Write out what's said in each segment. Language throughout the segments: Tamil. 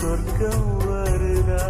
சொர்க்கம் வருதா?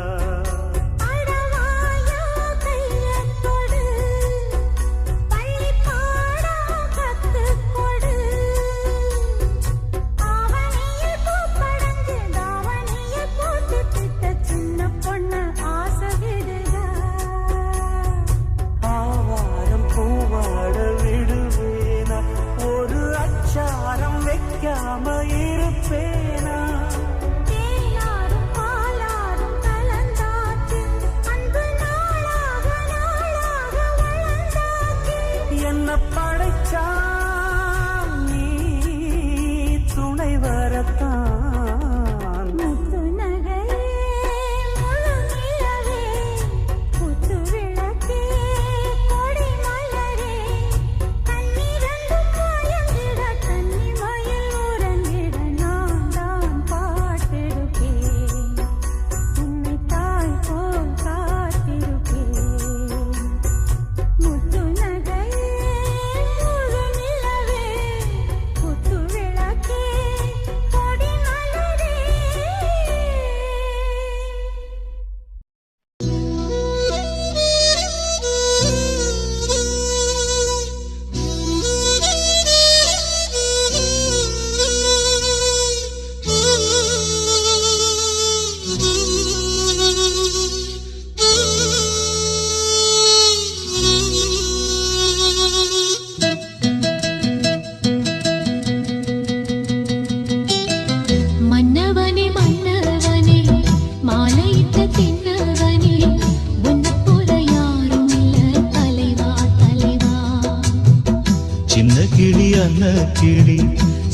கிளி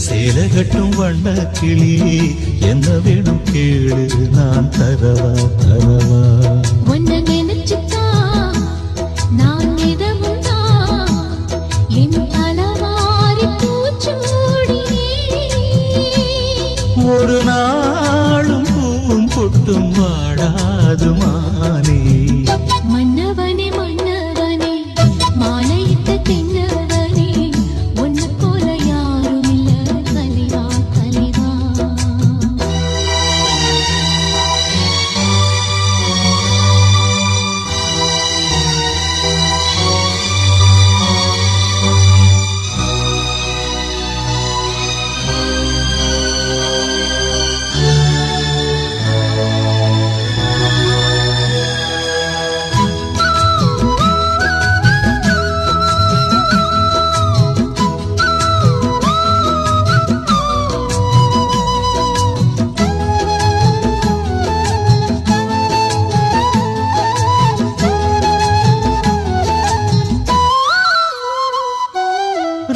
சேலகட்டும் வண்ண கிளி என்ன வேணும் கேளு நான் தரவா தரவா ஒன்ன நினைச்சுட்டா நான் எதவும் தான் என் தலவாரி பூச்சூடி ஒரு நாளும் பூவும் பொட்டும் வாடாது மானே மன்னவனே மன்னவனே மாலையிட்ட தென்னவனே ஒன்னு போல யாரும் இல்ல தலைவா தலைவா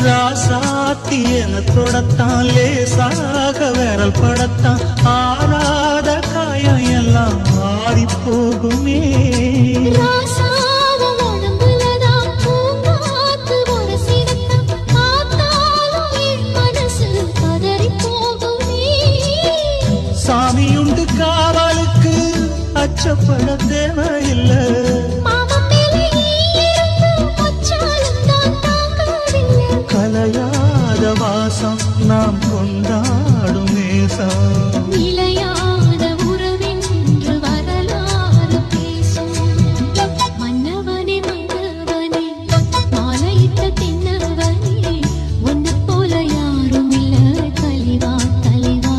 ராசாத்தி என தொடத்தான் லேசாக விரல் படத்தான் ஆறாத காயம் எல்லாம் மாறி போகுமே சாமியுண்டு காவலுக்கு அச்சப்பட தேவையில்லை கலையாத வாசம் நாம் கொண்டாடும் நேசம் நிலையான உறவென்று வரலாறு பேசும் மன்னவனே மன்னவனே மாலையிட்ட தென்னவனே ஒன்ன போல யாரும் இல்ல தலைவா தலைவா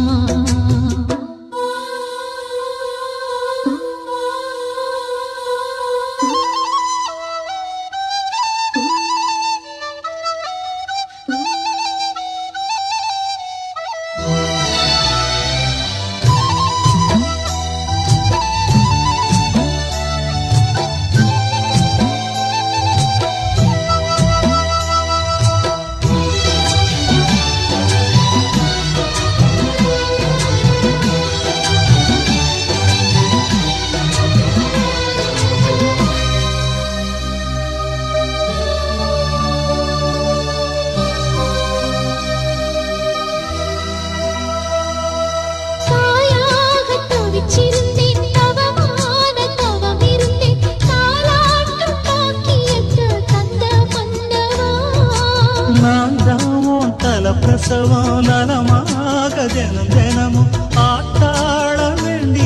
பிரசவம் நலமாக தினம் தினமும் ஆட்டாள வேண்டி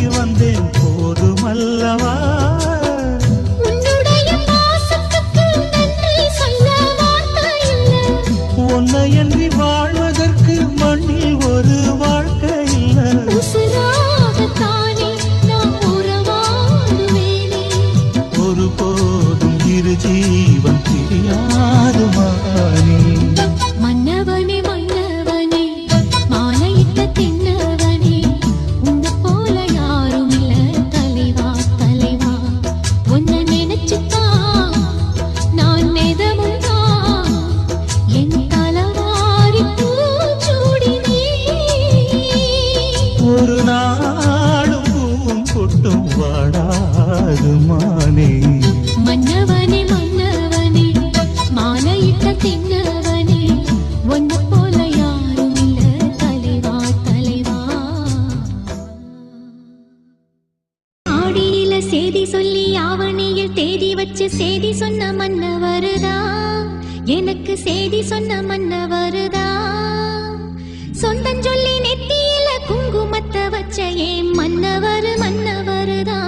அழகு மானே மன்னவனே மன்னவனே மாலையிட்ட தின்னவனே ஒன்ன போல யாரும் இல்ல தலைவா தலைவா ஆடியில செய்தி சொல்லி ஆவணியில் தேதி வச்சு செய்தி சொன்ன மன்னவருதா எனக்கு செய்தி சொன்ன மன்னவருதா சொந்தம் சொல்லி நெத்தியில குங்குமத்தை வச்ச ஏன் மன்னவர் மன்னவருதா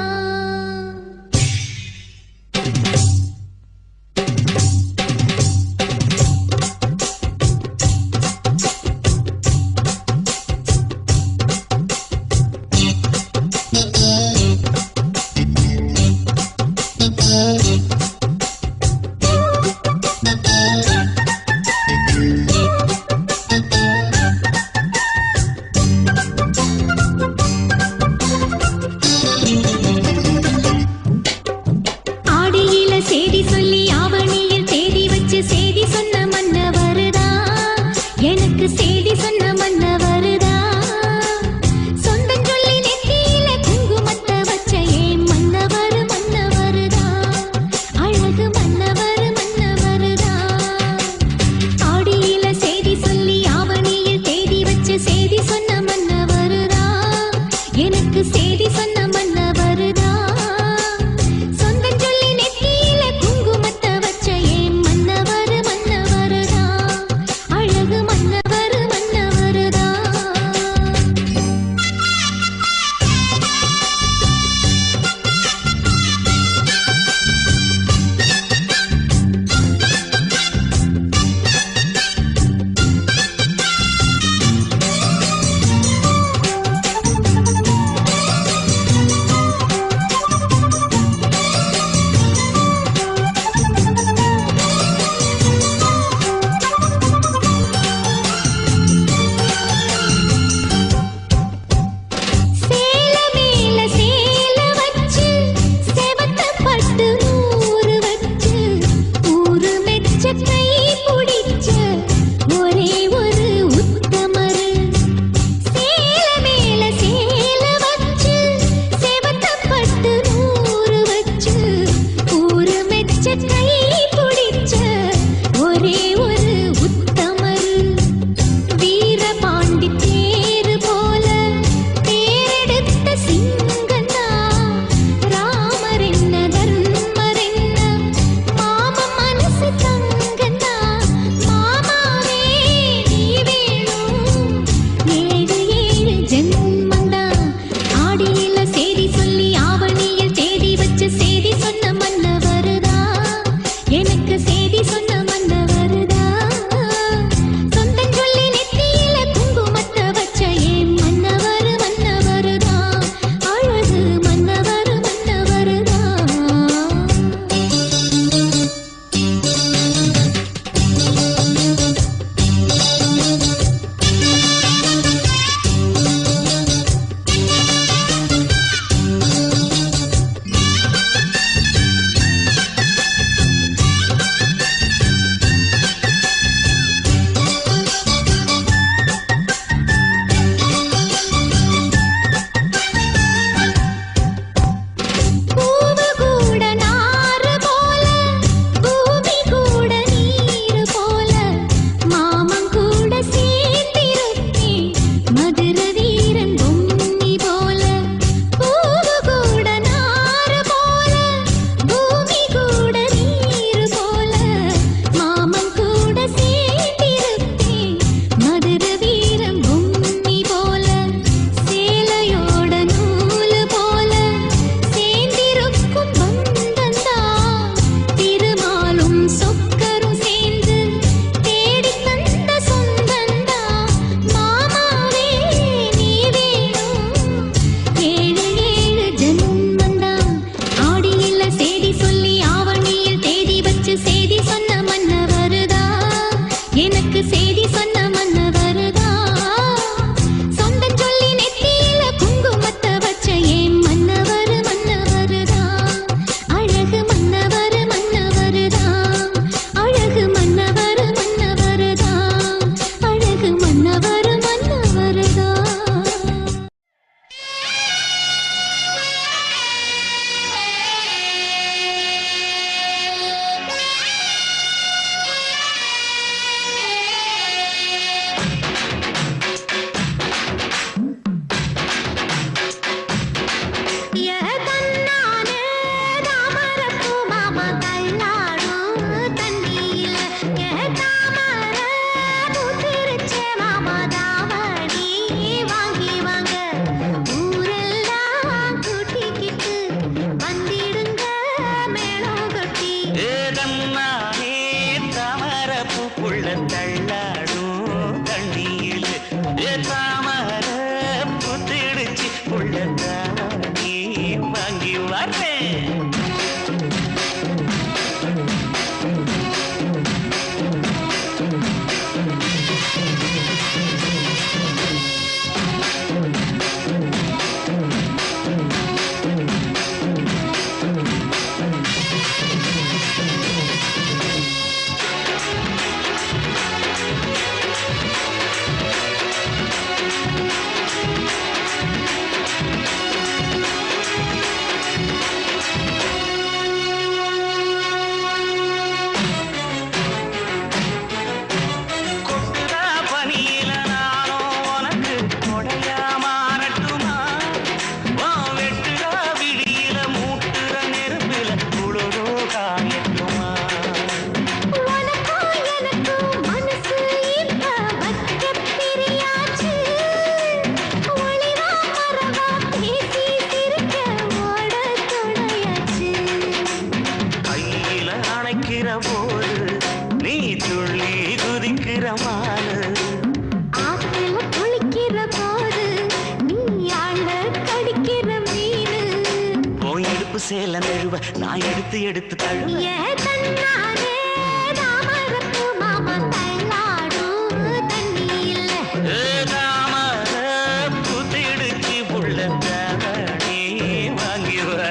நீ வாங்கி வரேன். நீ துள்ளி குதிக்கிற மானு ஆத்துல குளிக்கிற போது நீ ஆள கடிக்கிற மீனு போய் எடுப்பு சேல நழுவ நான் எடுத்து எடுத்து தழுவ தன்னானே தாமரப்பு மாமா தள்ளாடும் தண்ணி இல்ல தாமர புத்திடுச்சு புள்ள நீ வாங்கி வர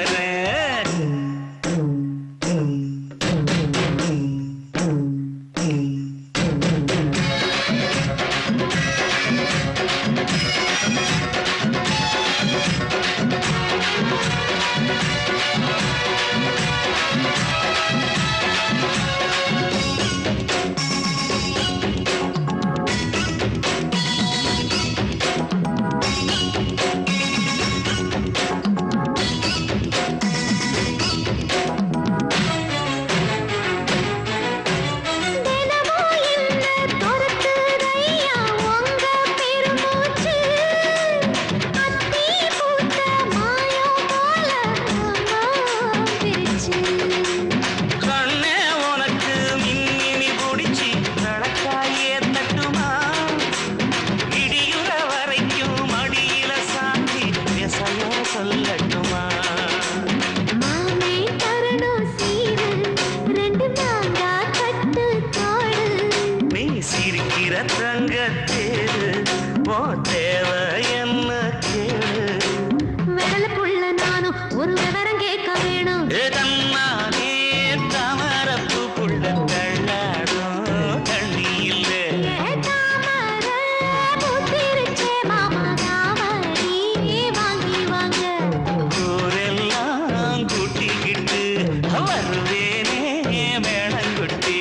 தங்கத்தேரு போ தேவை என்ன கேளு விரல புள்ள நானும் ஒரு விவரம் கேட்க வேணும் தன்னானே தாமரப்பு புள்ள தள்ளாடும் தண்ணி இல்லை புத்திருச்சே மாமா தாமரை வாங்கி வாங்க ஊரெல்லாம் கூட்டிக்கிட்டு வருவேனே மேளங்குட்டி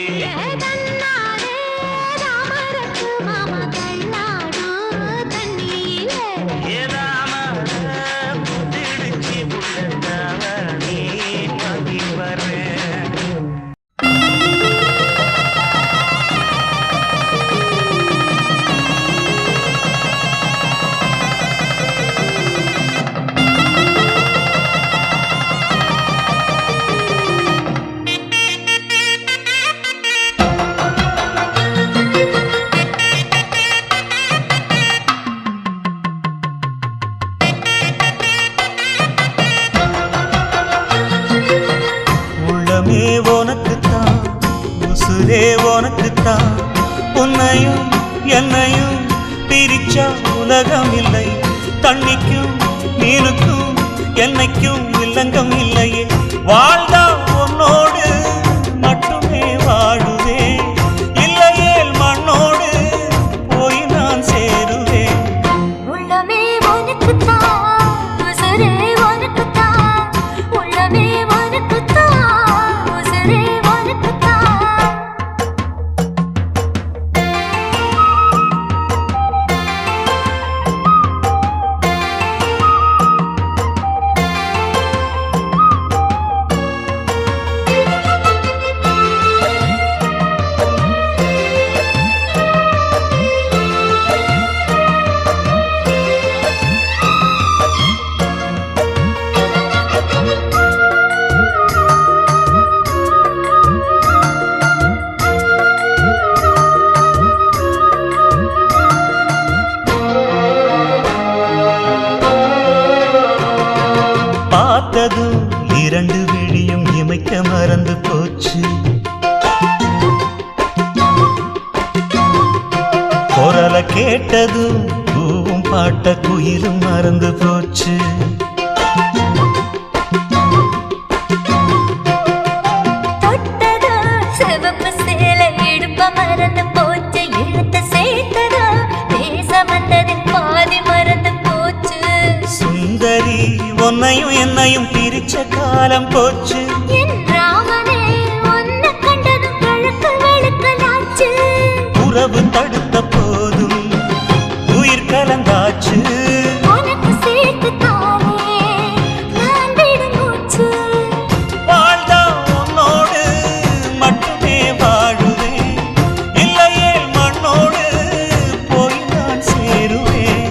உள்ளமே உனக்குத்தான் உசுரே உனக்குத்தான் உன்னையும் என்னையும் பிரிச்சா உலகம் இல்லை தண்ணிக்கும் மீனுக்கும் என்னைக்கும் வில்லங்கம் இல்லையே வாழ்ந்தா உன்னோடு மட்டுமே வாழுவே இல்லையேல் மண்ணோடு போய் நான் சேருவேன் உள்ளமே உனக்குத்தான் உசுரே உனக்குத்தான் உள்ளமே உனக்குத்தான் உசுரே உனக்குத்தான் கேட்டதும் பூவும் பாட்ட குயிலும் மறந்து போச்சு. சுந்தரி உன்னையும் என்னையும் பிரிச்ச காலம் போச்சு. உறவு தடுத்த போதும் உயிர் கலந்தாச்சு. வாழ்ந்தா உன்னோடு மட்டுமே வாழுவேன், இல்லையே மண்ணோடு போய் நான் சேருவேன்.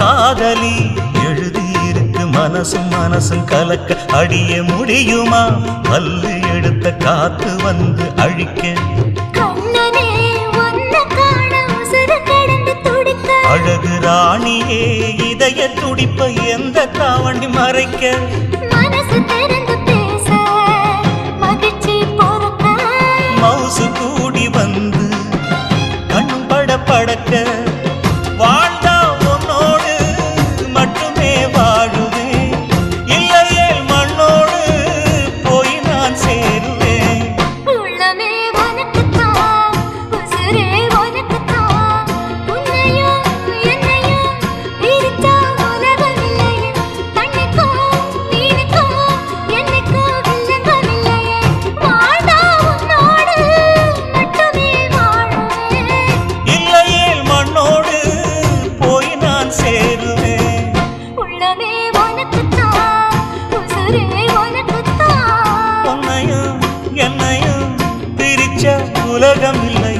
காதலி எழுதியிருக்கு மனசும் மனசும் கலக்க, அடிய முடியுமா பல்லு எடுத்த காத்து வந்து அழிக்க. அழகு ராணியே இதய துடிப்ப எந்த தாவண்டி மறைக்க. மவுசு கூடி வந்து கண்ணும் பட படக்க. வாழ்ந்தா உன்னோடு மட்டுமே வாழுவேன், இல்லையே மண்ணோடு போய் நான் சேருவேன். என்னையும் பிரிச்ச உலகம் இல்லை.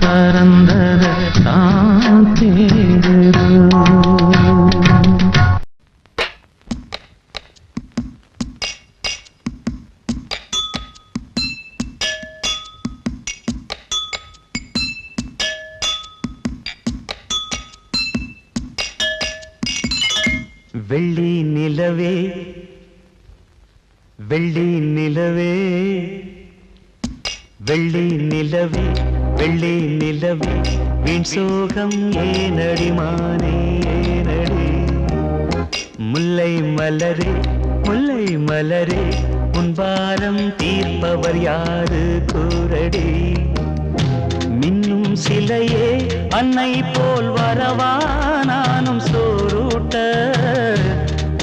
பறந்தத தான் தேடுதோ. வெள்ளி நிலவே வெள்ளி நிலவே வெள்ளி நிலவே வெள்ளி நிலவே வீண் சோகம் ஏனடி மானே ஏனடி. முல்லை மலரே முல்லை மலரே முன்பாரம் தீர்ப்பவர் யாரு கூரடி. மின்னும் சிலையே அன்னை போல் வரவா நானும் சோறூட்ட.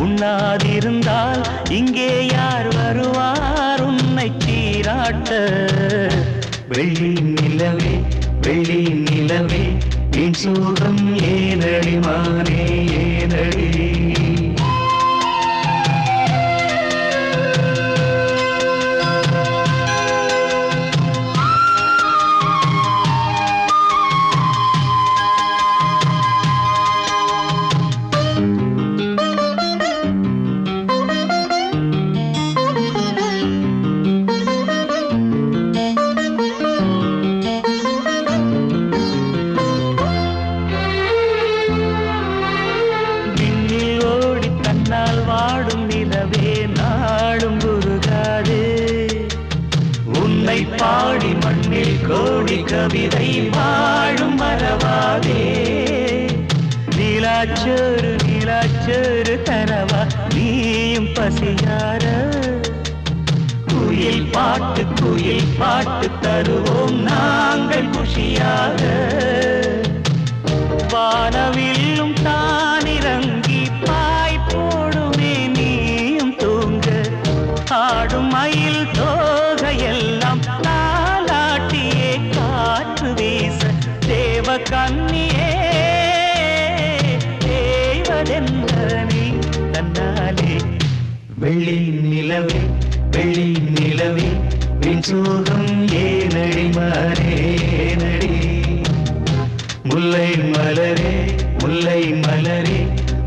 உண்ணாதிருந்தால் இங்கே யார் வருவார் உன்னை சீராட்ட. வெள்ளி நிலவே வெள்ளி நிலவே வீண் சோகம் ஏனடி மானே ஏனடி. வாடும் நிலவே நாடும் உருகாதே. உன்னை பாடி மண்ணில் கோடி கவிதை வாழும் மறவாதே. நீலாச்சோறு நீலாச்சோறு தரவா நீயும் பசியார. குயில் பாட்டு தருவோம் நாங்கள் குஷியாக. வானவில்லும் தானிறங்கி பாய் போடுமே நீயும் தூங்க. ஆடும் மயில் தோகையெல்லாம் தாலாட்டியே காற்று வீச. தேவ கண்ணியே தேவதென்ன நீ தன்னாலே. வெள்ளி நிலவே வெள்ளி நிலவே வீண் சோகம் ஏனடி மானே ஏனடி. முல்லை மலரே முல்லை மலரே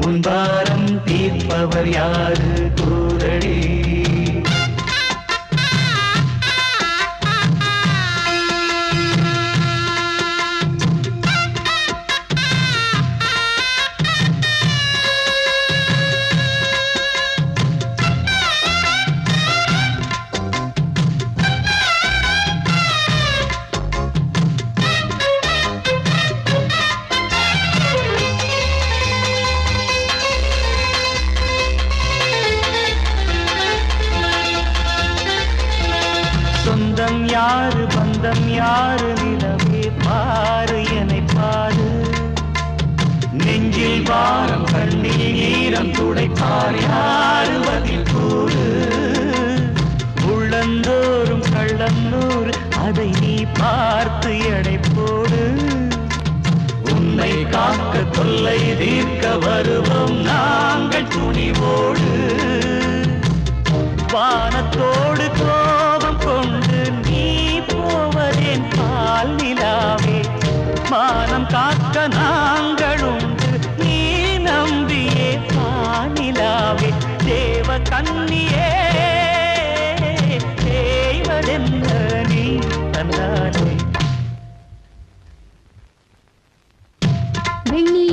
உன் பாரம் தீர்ப்பவர் யாரு கூரடி. சொந்தம் யாரு பந்தம் யாரு நிலவே பாரு என்னை பாரு. நெஞ்சில் வாரம் கண்ணில் ஈரம் துடைப்பார் யாரு பதில் கூறு. உள்ளந்தோறும் கள்ளந்தோறு அதை நீ பார்த்து எடை போடு. உன்னை காக்க தொல்லை தீர்க்க வருவோம் நாங்கள் துணிவோடு. வானத்தோடு கோபம் கொண்டு நீ போவதேன் பால் நிலாவே. மானம் காக்க நாங்கள் உண்டு நீ நம்பியே பானிலாவே. தேவ கண்ணியே தேவதென்ன நீ தன்னாலே. வெள்ளி